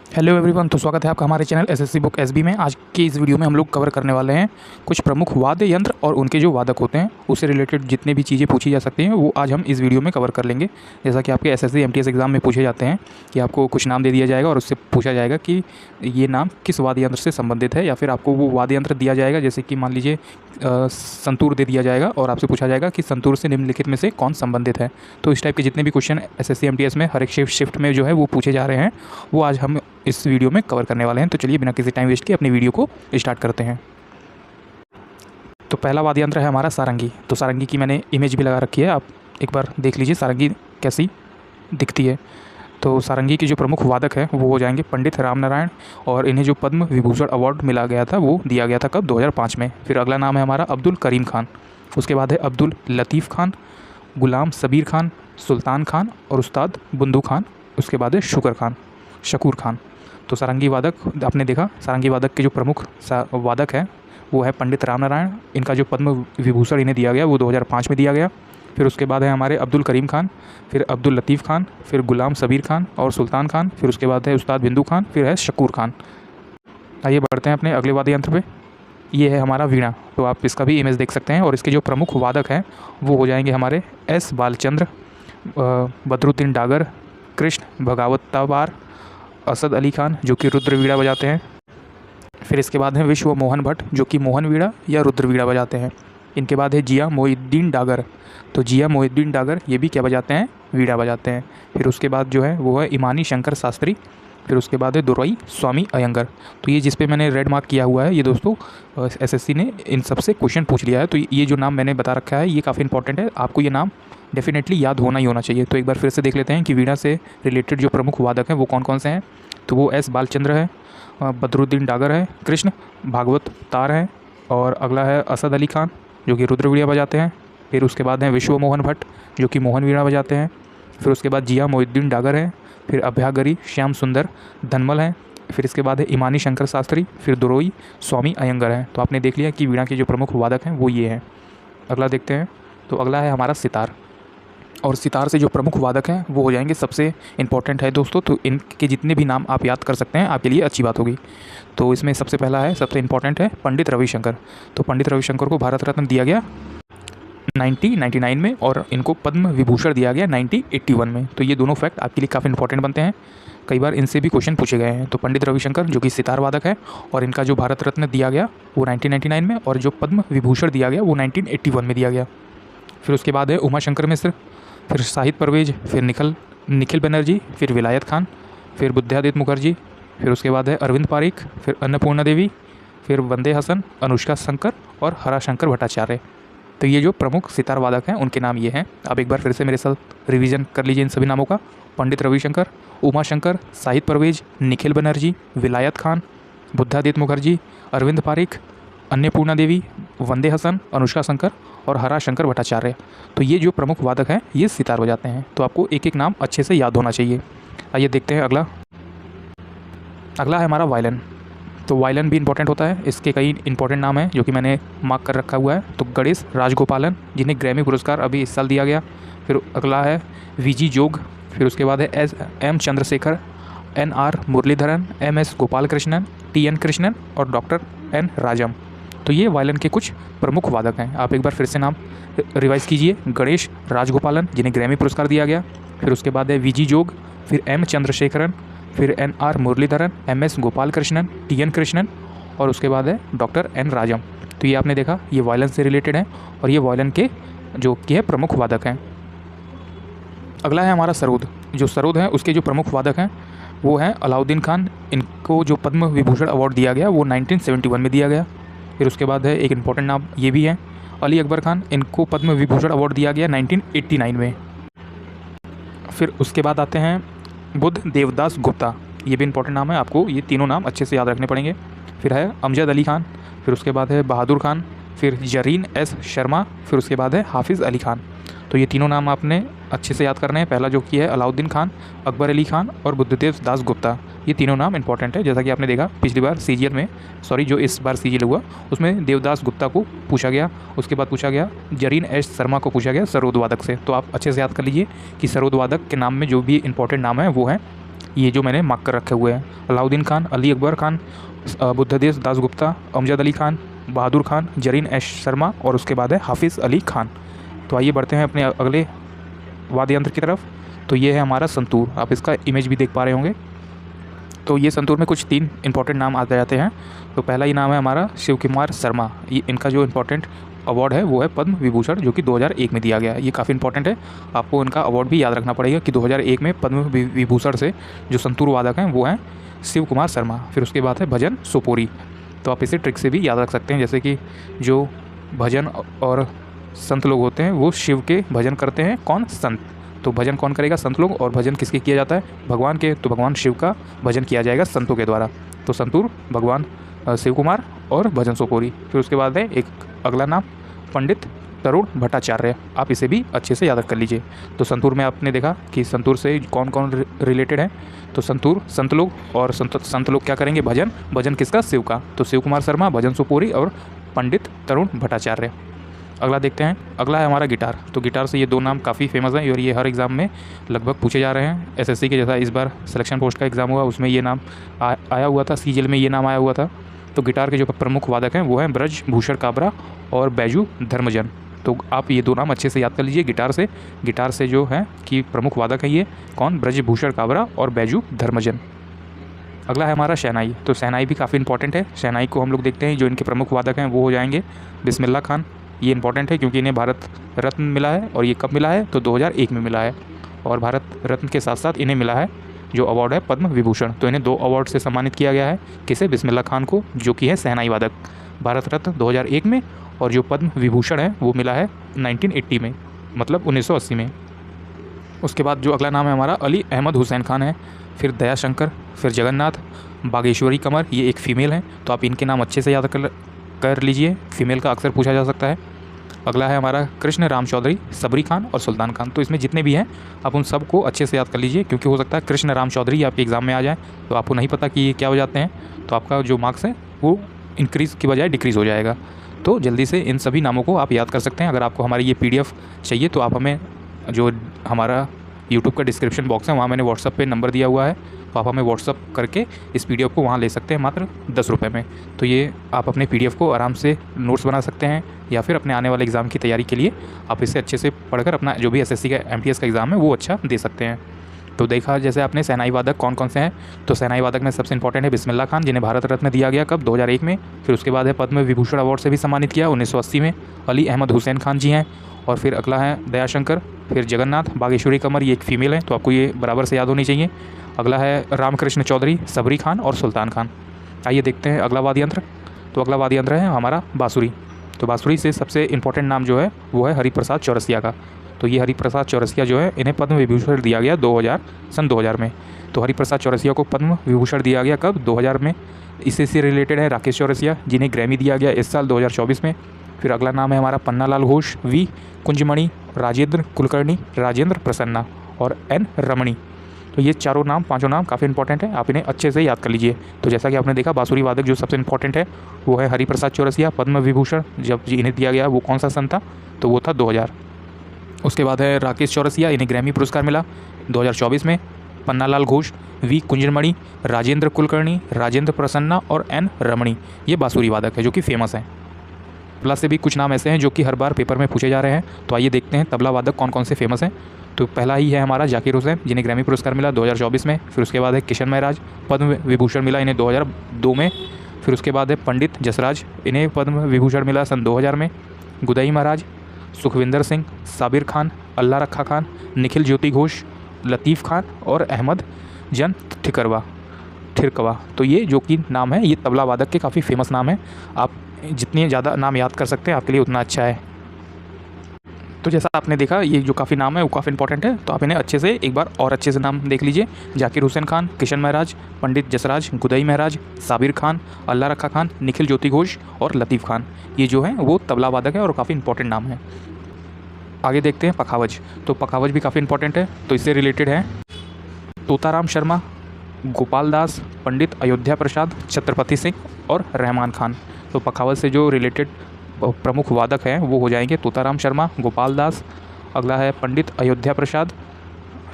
Hello everyone, तो स्वागत है आपका हमारे चैनल एसएससी बुक एसबी में। आज की इस वीडियो में हम लोग कवर करने वाले हैं कुछ प्रमुख वाद्य यंत्र और उनके जो वादक होते हैं उससे रिलेटेड जितने भी चीज़ें पूछी जा सकती हैं वो आज हम इस वीडियो में कवर कर लेंगे। जैसा कि आपके एसएससी एमटीएस एग्जाम में पूछे जाते हैं कि आपको कुछ नाम दे दिया जाएगा और उससे पूछा जाएगा कि ये नाम किस वाद्य यंत्र से संबंधित है, या फिर आपको वो वाद्य यंत्र दिया जाएगा, जैसे कि मान लीजिए संतूर दे दिया जाएगा और आपसे पूछा जाएगा कि संतूर से निम्नलिखित में से कौन संबंधित है। तो इस टाइप के जितने भी क्वेश्चन एसएससी एमटीएस में हर एक शिफ्ट में जो है वो पूछे जा रहे हैं वो आज हम इस वीडियो में कवर करने वाले हैं। तो चलिए बिना किसी टाइम वेस्ट के अपनी वीडियो को स्टार्ट करते हैं। तो पहला वाद्य यंत्र है हमारा सारंगी। तो सारंगी की मैंने इमेज भी लगा रखी है, आप एक बार देख लीजिए सारंगी कैसी दिखती है। तो सारंगी के जो प्रमुख वादक हैं वो हो जाएंगे पंडित रामनारायण, और इन्हें जो पद्म विभूषण अवार्ड मिला गया था वो दिया गया था कब, 2005 में। फिर अगला नाम है हमारा अब्दुल करीम खान, उसके बाद है अब्दुल लतीफ़ खान, गुलाम सबीर खान, सुल्तान खान और उस्ताद बुंदू खान, उसके बाद है शकूर खान। तो सारंगी वादक आपने देखा, सारंगी वादक के जो प्रमुख वादक हैं वो है पंडित रामनारायण। इनका जो पद्म विभूषण इन्हें दिया गया वो 2005 में दिया गया। फिर उसके बाद है हमारे अब्दुल करीम खान, फिर अब्दुल लतीफ़ खान, फिर गुलाम सबीर खान और सुल्तान खान, फिर उसके बाद है उस्ताद बिंदु खान, फिर है शकूर खान। आइए बढ़ते हैं अपने अगले वाद्य यंत्र पे। ये है हमारा वीणा। तो आप इसका भी इमेज देख सकते हैं, और इसके जो प्रमुख वादक हैं वो हो जाएंगे हमारे एस बालचंद्र, बदरुद्दीन डागर, कृष्ण भगावतावार, असद अली खान जो कि रुद्र वीणा बजाते हैं। फिर इसके बाद है विश्व मोहन भट्ट जो कि मोहन वीणा या रुद्र वीणा बजाते हैं। इनके बाद है जिया मोइनुद्दीन डागर। तो जिया मोइनुद्दीन डागर ये भी क्या बजाते हैं, वीणा बजाते हैं। फिर उसके बाद जो है वो है इमानी शंकर शास्त्री। फिर उसके बाद है दुरई स्वामी अयंगर। तो ये जिस पे मैंने रेड मार्क किया हुआ है ये दोस्तों एसएससी ने इन सब से क्वेश्चन पूछ लिया है। तो ये जो नाम मैंने बता रखा है ये काफ़ी इंपॉर्टेंट है, आपको ये नाम डेफिनेटली याद होना ही होना चाहिए। तो एक बार फिर से देख लेते हैं कि वीणा से रिलेटेड जो प्रमुख वादक हैं वो कौन कौन से हैं। तो वो एस बालचंद्र है, बदरुद्दीन डागर है, कृष्ण भागवत तार है, और अगला है असद अली खान जो कि रुद्र वीणा बजाते हैं। फिर उसके बाद है विश्व मोहन भट्ट जो कि मोहन वीणा बजाते हैं। फिर उसके बाद जिया मोइनुद्दीन डागर है, फिर अभ्यागरी श्याम सुंदर धनमल हैं। फिर इसके बाद है इमानी शंकर शास्त्री, फिर दुरोई स्वामी अयंगर हैं। तो आपने देख लिया कि वीणा के जो प्रमुख वादक हैं वो ये हैं। अगला देखते हैं। तो अगला है हमारा सितार, और सितार से जो प्रमुख वादक हैं वो हो जाएंगे, सबसे इंपॉर्टेंट है दोस्तों। तो इनके जितने भी नाम आप याद कर सकते हैं आपके लिए अच्छी बात होगी। तो इसमें सबसे पहला है, सबसे इंपॉर्टेंट है पंडित रविशंकर। तो पंडित रविशंकर को भारत रत्न दिया गया 1999 में, और इनको पद्म विभूषण दिया गया 1981 में। तो ये दोनों फैक्ट आपके लिए काफ़ी इंपॉर्टेंट बनते हैं, कई बार इनसे भी क्वेश्चन पूछे गए हैं। तो पंडित रविशंकर जो कि सितार वादक है, और इनका जो भारत रत्न दिया गया वो 1999 में, और जो पद्म विभूषण दिया गया वो 1981 में दिया गया। फिर उसके बाद है उमाशंकर मिश्र, फिर शाहिद परवेज, फिर निखिल बनर्जी, फिर विलायत खान, फिर बुद्धादित्य मुखर्जी, फिर उसके बाद है अरविंद पारिक, फिर अन्नपूर्णा देवी, फिर वंदे हसन, अनुष्का शंकर और हराशंकर भट्टाचार्य। तो ये जो प्रमुख सितार वादक हैं उनके नाम ये हैं। आप एक बार फिर से मेरे साथ रिवीजन कर लीजिए इन सभी नामों का। पंडित रविशंकर, उमाशंकर, शाहिद परवेज, निखिल बनर्जी, विलायत खान, बुद्धादित्य मुखर्जी, अरविंद पारिक, अन्नपूर्णा देवी, वंदे हसन, अनुष्का शंकर और हराशंकर भट्टाचार्य। तो ये जो प्रमुख वादक हैं ये सितार बजाते हैं। तो आपको एक एक नाम अच्छे से याद होना चाहिए। आइए देखते हैं अगला। अगला है हमारा वायलिन। तो वायलिन भी इंपॉर्टेंट होता है, इसके कई इंपॉर्टेंट नाम हैं जो कि मैंने मार्क कर रखा हुआ है। तो गणेश राजगोपालन जिन्हें ग्रैमी पुरस्कार अभी इस साल दिया गया। फिर अगला है वीजी जोग। फिर उसके बाद है M Chandrasekhar, NR Muralidharan, MS Gopal Krishnan, TN Krishnan और डॉक्टर N राजम। तो ये वायलिन के कुछ प्रमुख वादक हैं। आप एक बार फिर से नाम रिवाइज कीजिए। गणेश राजगोपालन जिन्हें ग्रैमी पुरस्कार दिया गया। फिर उसके बाद है वीजी जोग, फिर M चंद्रशेखरन, फिर NR Muralidharan, MS Gopal Krishnan, TN Krishnan और उसके बाद है डॉक्टर N राजम। तो ये आपने देखा ये वायलिन से रिलेटेड है, और ये वायलिन के जो कि है प्रमुख वादक हैं। अगला है हमारा सरोद। जो सरोद है उसके जो प्रमुख वादक हैं वो हैं अलाउद्दीन खान। इनको जो पद्म विभूषण अवार्ड दिया गया वो 1971 में दिया गया। फिर उसके बाद है एक इम्पॉर्टेंट नाम ये भी है, अली अकबर खान। इनको पद्म विभूषण अवार्ड दिया गया 1989 में। फिर उसके बाद आते हैं बुद्ध देवदास गुप्ता। ये भी इंपॉर्टेंट नाम है, आपको ये तीनों नाम अच्छे से याद रखने पड़ेंगे। फिर है अमजद अली खान, फिर उसके बाद है बहादुर खान, फिर जरीन S शर्मा, फिर उसके बाद है हाफिज़ अली खान। तो ये तीनों नाम आपने अच्छे से याद करने हैं। पहला जो कि है अलाउद्दीन खान, अकबर अली खान और बुद्धदेव दास गुप्ता। ये तीनों नाम इंपॉर्टेंट है। जैसा कि आपने देखा पिछली बार सीजीएल में, जो इस बार सीजीएल हुआ उसमें देवदास गुप्ता को पूछा गया, उसके बाद पूछा गया जरीन S शर्मा को पूछा गया सरोद वादक से। तो आप अच्छे से याद कर लीजिए कि सरोद वादक के नाम में जो भी इंपॉर्टेंट नाम है वो है ये जो मैंने मार्क कर रखे हुए हैं। अलाउद्दीन खान, अली अकबर खान, बुद्धदेव दासगुप्ता, अमजद अली खान, बहादुर खान, जरीन एश शर्मा और उसके बाद है हाफिज़ अली खान। तो आइए बढ़ते हैं अपने अगले वाद्य यंत्र की तरफ। तो ये है हमारा संतूर, आप इसका इमेज भी देख पा रहे होंगे। तो ये संतूर में कुछ 3 इंपॉर्टेंट नाम आते जाते हैं। तो पहला ही नाम है हमारा शिव कुमार शर्मा। ये इनका जो इम्पोर्टेंट अवार्ड है वो है पद्म विभूषण, जो कि 2001 में दिया गया है। ये काफ़ी इंपॉर्टेंट है, आपको इनका अवार्ड भी याद रखना पड़ेगा कि 2001 में पद्म विभूषण से जो संतूर वादक हैं वो हैं शिव कुमार शर्मा। फिर उसके बाद है भजन सोपोरी। तो आप इसे ट्रिक से भी याद रख सकते हैं, जैसे कि जो भजन और संत लोग होते हैं वो शिव के भजन करते हैं। कौन? संत। तो भजन कौन करेगा? संत लोग। और भजन किसके किया जाता है? भगवान के। तो भगवान शिव का भजन किया जाएगा संतों के द्वारा। तो संतूर, भगवान शिव कुमार और भजन सोपोरी। फिर उसके बाद है एक अगला नाम पंडित तरुण भट्टाचार्य। आप इसे भी अच्छे से याद कर लीजिए। तो संतूर में आपने देखा कि संतूर से कौन कौन रिलेटेड है। तो संतूर संत लोग, और संत लोग क्या करेंगे? भजन। भजन किसका? शिव का। तो शिव कुमार शर्मा, भजन सोपोरी और पंडित तरुण भट्टाचार्य। अगला देखते हैं। अगला है हमारा गिटार। तो गिटार से ये 2 नाम काफ़ी फेमस हैं और ये हर एग्ज़ाम में लगभग पूछे जा रहे हैं। एसएससी के जैसा इस बार सिलेक्शन पोस्ट का एग्ज़ाम हुआ, उसमें ये नाम आया हुआ था। सीजीएल में ये नाम आया हुआ था। तो गिटार के जो प्रमुख वादक हैं वो हैं ब्रज भूषण काबरा और बैजू धर्मजन। तो आप ये 2 नाम अच्छे से याद कर लीजिए गिटार से जो है कि प्रमुख वादक हैं ये कौन? ब्रज भूषण काबरा और बैजू धर्मजन। अगला है हमारा शहनाई। तो शहनाई भी काफ़ी इंपॉर्टेंट है। शहनाई को हम लोग देखते हैं, जो इनके प्रमुख वादक हैं वो हो जाएंगे बिस्मिल्लाह खान। ये इंपॉर्टेंट है क्योंकि इन्हें भारत रत्न मिला है, और ये कब मिला है? तो 2001 में मिला है। और भारत रत्न के साथ साथ इन्हें मिला है जो अवार्ड है पद्म विभूषण। तो इन्हें 2 अवार्ड से सम्मानित किया गया है। किसे? बिस्मिल्लाह खान को, जो कि है शहनाई वादक, भारत रत्न 2001 में, और जो पद्म विभूषण है वो मिला है 1980 में, मतलब 1980 में। उसके बाद जो अगला नाम है हमारा अली अहमद हुसैन खान है। फिर दयाशंकर, फिर जगन्नाथ, बागेश्वरी कमर, ये एक फ़ीमेल है। तो आप इनके नाम अच्छे से याद कर लीजिए, फीमेल का अक्सर पूछा जा सकता है। अगला है हमारा कृष्ण राम चौधरी, सबरी खान और सुल्तान खान। तो इसमें जितने भी हैं आप उन सब को अच्छे से याद कर लीजिए, क्योंकि हो सकता है कृष्ण राम चौधरी आपके एग्ज़ाम में आ जाए तो आपको नहीं पता कि ये क्या हो जाते हैं, तो आपका जो मार्क्स है वो इंक्रीज़ की बजाय डिक्रीज़ हो जाएगा। तो जल्दी से इन सभी नामों को आप याद कर सकते हैं। अगर आपको हमारी ये PDF चाहिए तो आप हमें, जो हमारा यूट्यूब का डिस्क्रिप्शन बॉक्स है वहाँ मैंने व्हाट्सअप पे नंबर दिया हुआ है, तो आप हमें व्हाट्सअप करके इस PDF को वहाँ ले सकते हैं मात्र 10 रुपये में। तो ये आप अपने PDF को आराम से नोट्स बना सकते हैं, या फिर अपने आने वाले एग्ज़ाम की तैयारी के लिए आप इसे अच्छे से पढ़कर अपना जो भी SSC का MTS का एग्ज़ाम है वो अच्छा दे सकते हैं। तो देखा जैसे आपने शहनाई वादक कौन कौन से हैं। तो शहनाई वादक में सबसे इंपॉर्टेंट है बिस्मिल्लाह खान, जिन्हें भारत रत्न दिया गया कब? 2001 में। फिर उसके बाद है पद्म विभूषण अवार्ड से भी सम्मानित किया 1980 में, अली अहमद हुसैन खान जी हैं। और फिर अगला है दयाशंकर, फिर जगन्नाथ, बागेश्वरी कमर, ये एक फ़ीमेल है, तो आपको ये बराबर से याद होनी चाहिए। अगला है रामकृष्ण चौधरी, सबरी खान और सुल्तान खान। आइए देखते हैं अगला वाद्य यंत्र। तो अगला वाद्य यंत्र है हमारा बाँसुरी। तो बाँसुरी से सबसे इंपॉर्टेंट नाम जो है वो है हरिप्रसाद चौरसिया का। तो ये हरिप्रसाद चौरसिया जो है इन्हें पद्म विभूषण दिया गया 2000 में। तो हरिप्रसाद चौरसिया को पद्म विभूषण दिया गया कब? 2000 में। इससे से रिलेटेड है राकेश चौरसिया, जिन्हें ग्रैमी दिया गया इस साल 2024 में। फिर अगला नाम है हमारा पन्नालाल घोष, वी कुंजमणि, राजेंद्र कुलकर्णी, राजेंद्र प्रसन्ना और एन रमणी। तो ये चारों नाम, पांचों नाम काफ़ी इंपॉर्टेंट है, आप इन्हें अच्छे से याद कर लीजिए। तो जैसा कि आपने देखा बाँसुरी वादक जो सबसे इंपॉर्टेंट है वो है हरिप्रसाद चौरसिया। पद्म विभूषण जब इन्हें दिया गया वो कौन सा सन था? तो वो था 2000। उसके बाद है राकेश चौरसिया, इन्हें ग्रैमी पुरस्कार मिला 2024 में। पन्नालाल घोष, वी कुंजमणि, राजेंद्र कुलकर्णी, राजेंद्र प्रसन्ना और एन रमणी, ये बाँसुरी वादक है जो कि फेमस हैं। तबला से भी कुछ नाम ऐसे हैं जो कि हर बार पेपर में पूछे जा रहे हैं। तो आइए देखते हैं तबला वादक कौन कौन से फेमस हैं। तो पहला ही है हमारा जाकिर हुसैन, जिन्हें ग्रैमी पुरस्कार मिला 2024 में। फिर उसके बाद है किशन महराज, पद्म विभूषण मिला इन्हें 2002 में। फिर उसके बाद है पंडित जसराज, इन्हें पद्म विभूषण मिला सन 2000 में। गुदई महाराज, सुखविंदर सिंह, साबिर खान, अल्लाह रखा खान, निखिल ज्योति घोष, लतीफ़ खान और अहमद जन ठिरकवा। तो ये जो कि नाम है ये तबला वादक के काफ़ी फेमस नाम है। आप जितने ज़्यादा नाम याद कर सकते हैं आपके लिए उतना अच्छा है। तो जैसा आपने देखा ये जो काफ़ी नाम है वो काफ़ी इंपॉर्टेंट है, तो आप इन्हें अच्छे से एक बार और अच्छे से नाम देख लीजिए। जाकिर हुसैन खान, किशन महराज, पंडित जसराज, गुदई महराज, साबिर खान, अल्लाह रखा खान, निखिल ज्योति घोष और लतीफ़ खान, ये जो है वो तबला वादक है और काफ़ी इंपॉर्टेंट नाम है। आगे देखते हैं पखावज। तो पखावज भी काफ़ी इंपॉर्टेंट है। तो इससे रिलेटेड है तोताराम शर्मा, गोपाल दास, पंडित अयोध्या प्रसाद, छत्रपति सिंह और रहमान खान। तो पखावज से जो रिलेटेड प्रमुख वादक हैं वो हो जाएंगे तोताराम शर्मा, गोपाल दास, अगला है पंडित अयोध्या प्रसाद,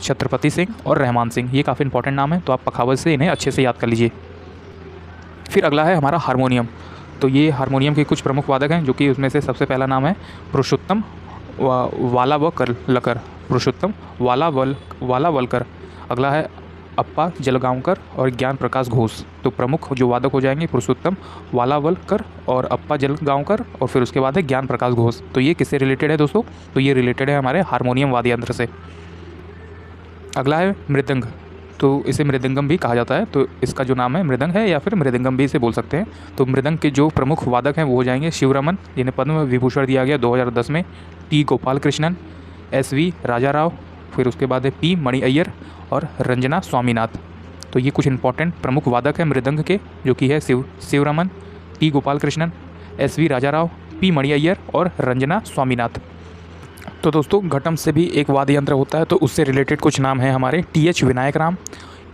छत्रपति सिंह और रहमान सिंह, ये काफ़ी इंपॉर्टेंट नाम है, तो आप पखावज से इन्हें अच्छे से याद कर लीजिए। फिर अगला है हमारा हारमोनियम। तो ये हारमोनियम के कुछ प्रमुख वादक हैं, जो कि उसमें से सबसे पहला नाम है पुरुषोत्तम वालावलकर, पुरुषोत्तम वालावलकर। अगला है अप्पा जलगांवकर और ज्ञान प्रकाश घोष। तो प्रमुख जो वादक हो जाएंगे पुरुषोत्तम वालावलकर और अप्पा जलगांवकर, और फिर उसके बाद है ज्ञान प्रकाश घोष। तो ये किससे रिलेटेड है दोस्तों? तो ये रिलेटेड है हमारे हारमोनियम वाद्य यंत्र से। अगला है मृदंग। तो इसे मृदंगम भी कहा जाता है, तो इसका जो नाम है मृदंग है, या फिर मृदंगम भी इसे बोल सकते हैं। तो मृदंग के जो प्रमुख वादक हैं वो हो जाएंगे शिवरमन, जिन्हें पद्म विभूषण दिया गया 2010 में, टी गोपाल कृष्णन, SV राजा राव, फिर उसके बाद है P मणि अय्यर और रंजना स्वामीनाथ। तो ये कुछ इंपॉर्टेंट प्रमुख वादक हैं मृदंग के, जो कि है शिवरमन, टी गोपाल कृष्णन, SV राजा राव, P मणि अय्यर और रंजना स्वामीनाथ। तो दोस्तों घटम से भी एक वाद्य यंत्र होता है, तो उससे रिलेटेड कुछ नाम हैं हमारे TH विनायक राम,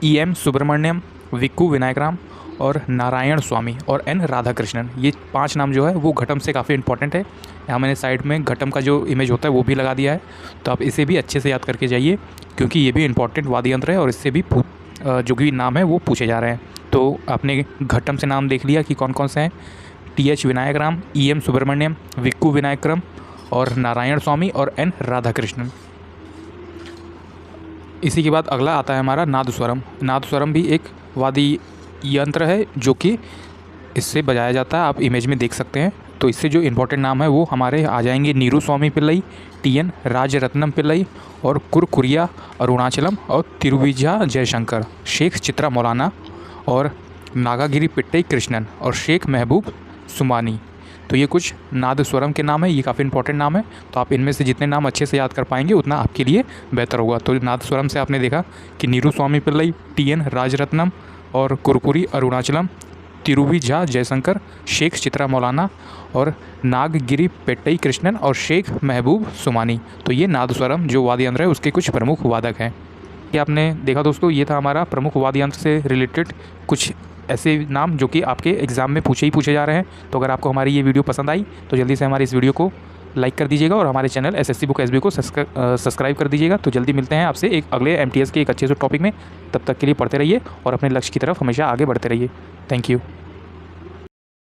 EM सुब्रमण्यम, विक्कू विनायक राम और नारायण स्वामी और N राधाकृष्णन। ये 5 नाम जो है वो घटम से काफ़ी इंपॉर्टेंट है। यहाँ मैंने साइड में घटम का जो इमेज होता है वो भी लगा दिया है, तो आप इसे भी अच्छे से याद करके जाइए, क्योंकि ये भी इंपॉर्टेंट वाद्य यंत्र है और इससे भी जो भी नाम है वो पूछे जा रहे हैं। तो आपने घटम से नाम देख लिया कि कौन कौन से हैं, TH विनायक राम, EM सुब्रमण्यम, विक्कू विनायक राम और नारायण स्वामी और N राधाकृष्णन। इसी के बाद अगला आता है हमारा नादस्वरम। नादस्वरम भी एक वाद्य यंत्र है, जो कि इससे बजाया जाता है, आप इमेज में देख सकते हैं। तो इससे जो इम्पोर्टेंट नाम है वो हमारे आ जाएंगे नीरू स्वामी पिल्लई, TN राजरत्नम पिल्लई और कुरकुरिया अरुणाचलम और तिरुविजा जयशंकर, शेख चित्रा मौलाना और नागागिरी पिट्टई कृष्णन और शेख महबूब सुमानी। तो ये कुछ नादस्वरम के नाम है, ये काफ़ी इंपॉर्टेंट नाम है। तो आप इनमें से जितने नाम अच्छे से याद कर पाएंगे उतना आपके लिए बेहतर होगा। तो नादस्वरम से आपने देखा कि नीरू स्वामी पिल्लई, TN राजरत्नम और कुरकुरी अरुणाचलम, तिरुविजा जयशंकर, शेख चित्रा मौलाना और नागगिरी पेट्टई कृष्णन और शेख महबूब सुमानी। तो ये नादस्वरम जो वाद्य यंत्र है उसके कुछ प्रमुख वादक हैं। ये आपने देखा दोस्तों, ये था हमारा प्रमुख वाद्य यंत्र से रिलेटेड कुछ ऐसे नाम जो कि आपके एग्ज़ाम में पूछे जा रहे हैं। तो अगर आपको हमारी ये वीडियो पसंद आई तो जल्दी से हमारे इस वीडियो को लाइक कर दीजिएगा और हमारे चैनल SSC बुक SB को सब्सक्राइब कर दीजिएगा। तो जल्दी मिलते हैं आपसे एक अगले MTS के एक अच्छे से टॉपिक में। तब तक के लिए पढ़ते रहिए और अपने लक्ष्य की तरफ हमेशा आगे बढ़ते रहिए। Thank you.